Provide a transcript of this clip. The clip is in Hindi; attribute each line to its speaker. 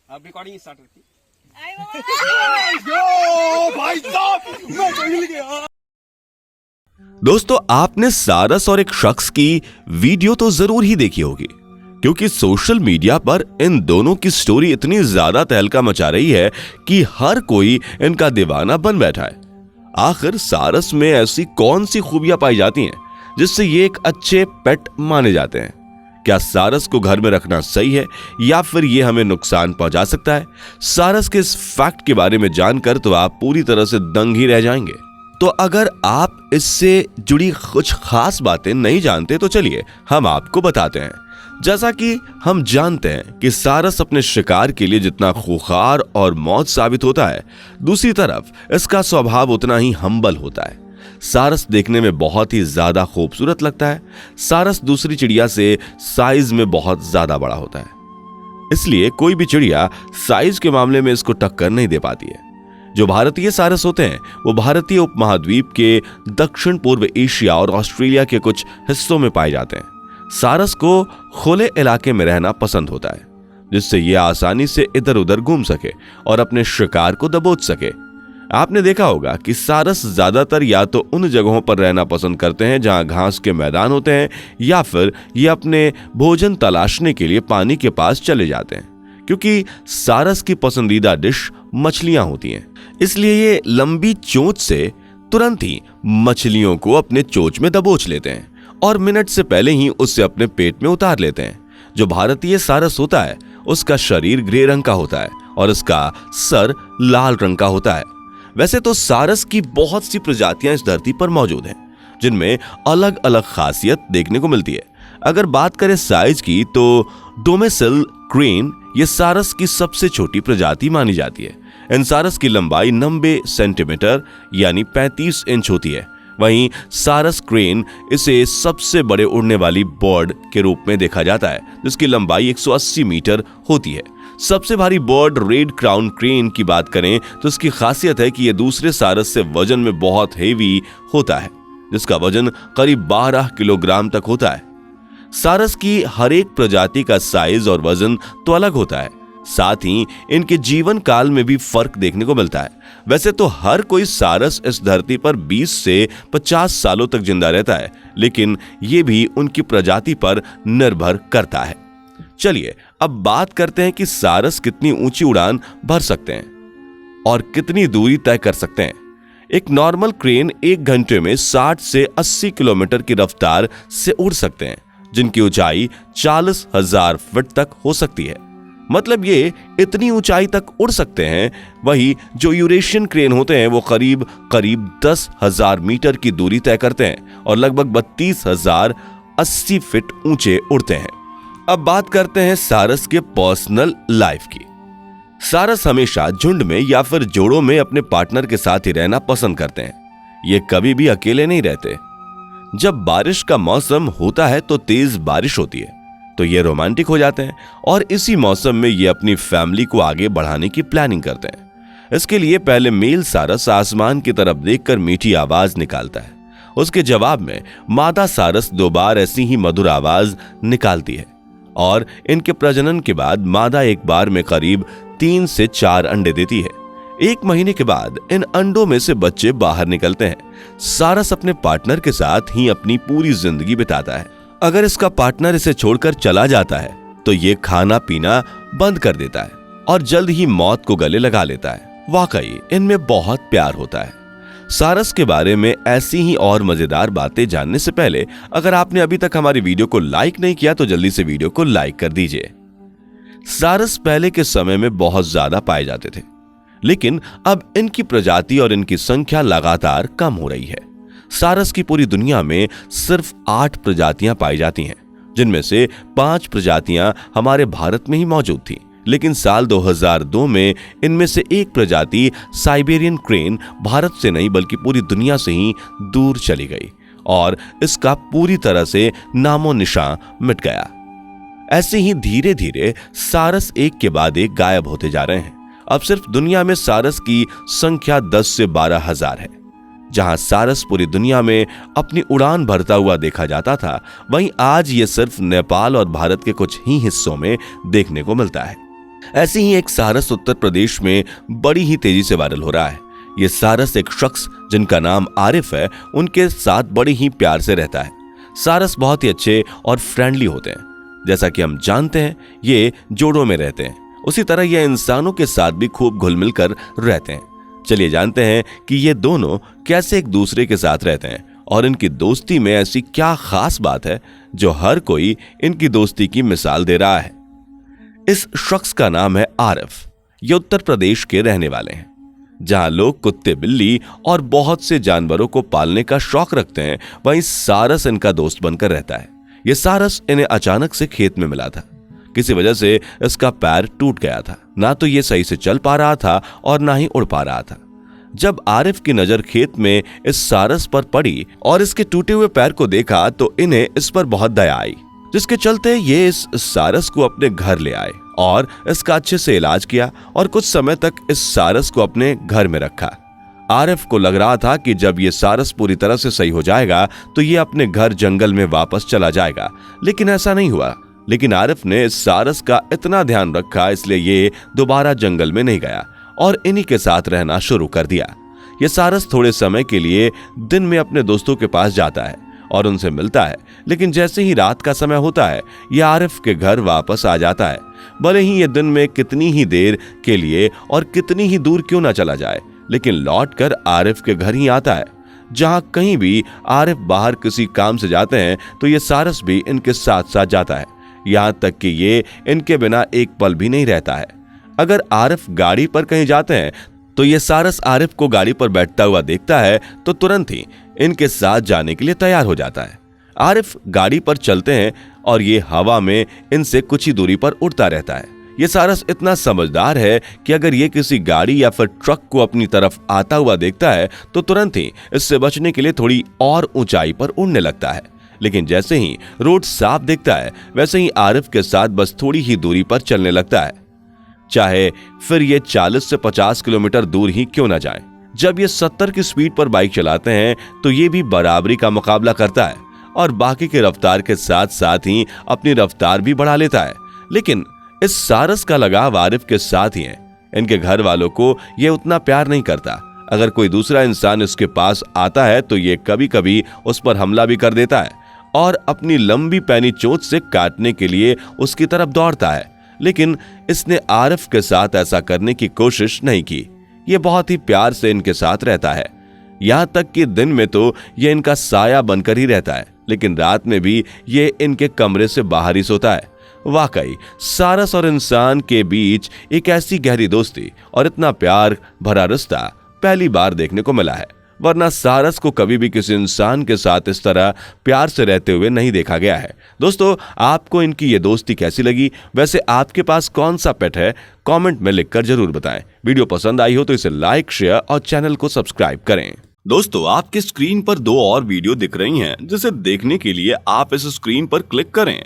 Speaker 1: अब रिकॉर्डिंग स्टार्ट करती।
Speaker 2: भाई साहब मैं तो हिल गया।
Speaker 3: दोस्तों, आपने सारस और एक शख्स की वीडियो तो जरूर ही देखी होगी, क्योंकि सोशल मीडिया पर इन दोनों की स्टोरी इतनी ज्यादा तहलका मचा रही है कि हर कोई इनका दीवाना बन बैठा है। आखिर सारस में ऐसी कौन सी खूबियां पाई जाती हैं जिससे ये एक अच्छे पेट माने जाते हैं? क्या सारस को घर में रखना सही है या फिर ये हमें नुकसान पहुंचा सकता है? सारस के इस फैक्ट के बारे में जानकर तो आप पूरी तरह से दंग ही रह जाएंगे। तो अगर आप इससे जुड़ी कुछ खास बातें नहीं जानते तो चलिए हम आपको बताते हैं। जैसा कि हम जानते हैं कि सारस अपने शिकार के लिए जितना खूंखार और मौत साबित होता है, दूसरी तरफ इसका स्वभाव उतना ही हम्बल होता है। सारस देखने में बहुत ही ज्यादा खूबसूरत लगता है। सारस दूसरी चिड़िया से साइज में बहुत ज्यादा बड़ा होता है, इसलिए कोई भी चिड़िया साइज के मामले में इसको टक्कर नहीं दे पाती है। जो भारतीय सारस होते हैं वो भारतीय उपमहाद्वीप के दक्षिण पूर्व एशिया और ऑस्ट्रेलिया के कुछ हिस्सों में पाए जाते हैं। सारस को खुले इलाके में रहना पसंद होता है, जिससे यह आसानी से इधर उधर घूम सके और अपने शिकार को दबोच सके। आपने देखा होगा कि सारस ज्यादातर या तो उन जगहों पर रहना पसंद करते हैं जहां घास के मैदान होते हैं, या फिर ये अपने भोजन तलाशने के लिए पानी के पास चले जाते हैं, क्योंकि सारस की पसंदीदा डिश मछलियां होती हैं। इसलिए ये लंबी चोंच से तुरंत ही मछलियों को अपने चोंच में दबोच लेते हैं और मिनट से पहले ही उससे अपने पेट में उतार लेते हैं। जो भारतीय सारस होता है उसका शरीर ग्रे रंग का होता है और इसका सर लाल रंग का होता है। वैसे तो सारस की बहुत सी प्रजातियां इस धरती पर मौजूद हैं, जिनमें अलग अलग खासियत देखने को मिलती है। अगर बात करें साइज की तो डोमेसिल क्रेन ये सारस की सबसे छोटी प्रजाति मानी जाती है। इन सारस की लंबाई 90 सेंटीमीटर यानी 35 इंच होती है। वहीं सारस क्रेन इसे सबसे बड़े उड़ने वाली बर्ड के रूप में देखा जाता है, जिसकी लंबाई 180 मीटर होती है। सबसे भारी बर्ड रेड क्राउन क्रेन की बात करें तो इसकी खासियत है कि यह दूसरे सारस से वजन में बहुत हेवी होता है, जिसका वजन करीब 12 किलोग्राम तक होता है। सारस की हर एक प्रजाति का साइज और वजन तो अलग होता है, साथ ही इनके जीवन काल में भी फर्क देखने को मिलता है। वैसे तो हर कोई सारस इस धरती पर 20 से 50 सालों तक जिंदा रहता है, लेकिन ये भी उनकी प्रजाति पर निर्भर करता है। चलिए अब बात करते हैं कि सारस कितनी ऊंची उड़ान भर सकते हैं और कितनी दूरी तय कर सकते हैं। एक नॉर्मल क्रेन 1 घंटे में 60 से 80 किलोमीटर की रफ्तार से उड़ सकते हैं, जिनकी ऊंचाई 40,000 फीट तक हो सकती है। मतलब ये इतनी ऊंचाई तक उड़ सकते हैं। वही जो यूरेशियन क्रेन होते हैं वो करीब 10,000 मीटर की दूरी तय करते हैं और लगभग 32,080 फीट ऊंचे उड़ते हैं। अब बात करते हैं सारस के पर्सनल लाइफ की। सारस हमेशा झुंड में या फिर जोड़ों में अपने पार्टनर के साथ ही रहना पसंद करते हैं। ये कभी भी अकेले नहीं रहते। जब बारिश का मौसम होता है तो तेज बारिश होती है तो ये रोमांटिक हो जाते हैं और इसी मौसम में ये अपनी फैमिली को आगे बढ़ाने की प्लानिंग करते हैं। इसके लिए पहले मेल सारस आसमान की तरफ देखकर मीठी आवाज निकालता है। उसके जवाब में मादा सारस 2 बार ऐसी ही मधुर आवाज निकालती है और इनके प्रजनन के बाद मादा एक बार में करीब 3 से 4 अंडे देती है। 1 महीने के बाद इन अंडों में से बच्चे बाहर निकलते हैं। सारस अपने पार्टनर के साथ ही अपनी पूरी जिंदगी बिताता है। अगर इसका पार्टनर इसे छोड़कर चला जाता है तो ये खाना पीना बंद कर देता है और जल्द ही मौत को गले लगा लेता है। वाकई इनमें बहुत प्यार होता है। सारस के बारे में ऐसी ही और मजेदार बातें जानने से पहले अगर आपने अभी तक हमारी वीडियो को लाइक नहीं किया तो जल्दी से वीडियो को लाइक कर दीजिए। सारस पहले के समय में बहुत ज्यादा पाए जाते थे, लेकिन अब इनकी प्रजाति और इनकी संख्या लगातार कम हो रही है। सारस की पूरी दुनिया में सिर्फ 8 प्रजातियां पाई जाती हैं, जिनमें से 5 प्रजातियां हमारे भारत में ही मौजूद थी। लेकिन साल 2002 में इनमें से एक प्रजाति साइबेरियन क्रेन भारत से नहीं बल्कि पूरी दुनिया से ही दूर चली गई और इसका पूरी तरह से नामो निशान मिट गया। ऐसे ही धीरे धीरे सारस एक के बाद एक गायब होते जा रहे हैं। अब सिर्फ दुनिया में सारस की संख्या 10 से 12 हजार है। जहां सारस पूरी दुनिया में अपनी उड़ान भरता हुआ देखा जाता था, वहीं आज ये सिर्फ नेपाल और भारत के कुछ ही हिस्सों में देखने को मिलता है। ऐसे ही एक सारस उत्तर प्रदेश में बड़ी ही तेजी से वायरल हो रहा है। ये सारस एक शख्स जिनका नाम आरिफ है, उनके साथ बड़े ही प्यार से रहता है। सारस बहुत ही अच्छे और फ्रेंडली होते हैं। जैसा कि हम जानते हैं, ये जोड़ों में रहते हैं, उसी तरह ये इंसानों के साथ भी खूब घुल मिल कर रहते हैं। चलिए जानते हैं कि ये दोनों कैसे एक दूसरे के साथ रहते हैं और इनकी दोस्ती में ऐसी क्या खास बात है जो हर कोई इनकी दोस्ती की मिसाल दे रहा है। इस शख्स का नाम है आरिफ। ये उत्तर प्रदेश के रहने वाले हैं। जहां लोग कुत्ते, बिल्ली और बहुत से जानवरों को पालने का शौक रखते हैं, वहीं सारस इनका दोस्त बनकर रहता है। ये सारस इन्हें अचानक से खेत में मिला था। किसी वजह से इसका पैर टूट गया था। ना तो ये सही से चल पा रहा था और ना ही उड़ पा रहा था। जब आरिफ की नजर खेत में इस सारस पर पड़ी और इसके टूटे हुए पैर को देखा तो इन्हें इस पर बहुत दया आई, जिसके चलते ये इस सारस को अपने घर ले आए और इसका अच्छे से इलाज किया और कुछ समय तक इस सारस को अपने घर में रखा। आरिफ को लग रहा था कि जब ये सारस पूरी तरह से सही हो जाएगा तो ये अपने घर जंगल में वापस चला जाएगा, लेकिन ऐसा नहीं हुआ। लेकिन आरिफ ने इस सारस का इतना ध्यान रखा, इसलिए ये दोबारा जंगल में नहीं गया और इन्हीं के साथ रहना शुरू कर दिया। ये सारस थोड़े समय के लिए दिन में अपने दोस्तों के पास जाता है और उनसे मिलता है, लेकिन जैसे ही रात का समय होता है ये आरिफ के घर वापस आ जाता है। भले ही ये दिन में कितनी ही देर के लिए और कितनी ही दूर क्यों ना चला जाए, लेकिन लौट कर आरिफ के घर ही आता है। जहां कहीं भी आरिफ बाहर किसी काम से जाते हैं तो ये सारस भी इनके साथ साथ जाता है। यहां तक कि ये इनके बिना एक पल भी नहीं रहता है। अगर आरिफ गाड़ी पर कहीं जाते हैं तो ये सारस आरिफ को गाड़ी पर बैठता हुआ देखता है तो तुरंत ही इनके साथ जाने के लिए तैयार हो जाता है। आरिफ गाड़ी पर चलते हैं और ये हवा में इनसे कुछ ही दूरी पर उड़ता रहता है। ये सारस इतना समझदार है कि अगर ये किसी गाड़ी या फिर ट्रक को अपनी तरफ आता हुआ देखता है तो तुरंत ही इससे बचने के लिए थोड़ी और ऊंचाई पर उड़ने लगता है। लेकिन जैसे ही रोड साफ दिखता है वैसे ही आरिफ के साथ बस थोड़ी ही दूरी पर चलने लगता है, चाहे फिर ये 40 से 50 किलोमीटर दूर ही क्यों ना जाए। जब ये 70 की स्पीड पर बाइक चलाते हैं तो ये भी बराबरी का मुकाबला करता है और बाकी के रफ्तार के साथ साथ ही अपनी रफ्तार भी बढ़ा लेता है। लेकिन इस सारस का लगाव आरिफ के साथ ही है। इनके घर वालों को ये उतना प्यार नहीं करता। अगर कोई दूसरा इंसान इसके पास आता है तो ये कभी कभी उस पर हमला भी कर देता है और अपनी लंबी पैनी चोंच से काटने के लिए उसकी तरफ दौड़ता है। लेकिन इसने आरिफ के साथ ऐसा करने की कोशिश नहीं की। ये बहुत ही प्यार से इनके साथ रहता है। यहाँ तक कि दिन में तो ये इनका साया बनकर ही रहता है, लेकिन रात में भी ये इनके कमरे से बाहर ही सोता है। वाकई सारस और इंसान के बीच एक ऐसी गहरी दोस्ती और इतना प्यार भरा रिश्ता पहली बार देखने को मिला है, वरना सारस को कभी भी किसी इंसान के साथ इस तरह प्यार से रहते हुए नहीं देखा गया है। दोस्तों, आपको इनकी ये दोस्ती कैसी लगी? वैसे आपके पास कौन सा पेट है? कमेंट में लिखकर जरूर बताएं। वीडियो पसंद आई हो तो इसे लाइक, शेयर और चैनल को सब्सक्राइब करें। दोस्तों, आपके स्क्रीन पर 2 और वीडियो दिख रही हैं, जिसे देखने के लिए आप इस स्क्रीन पर क्लिक करें।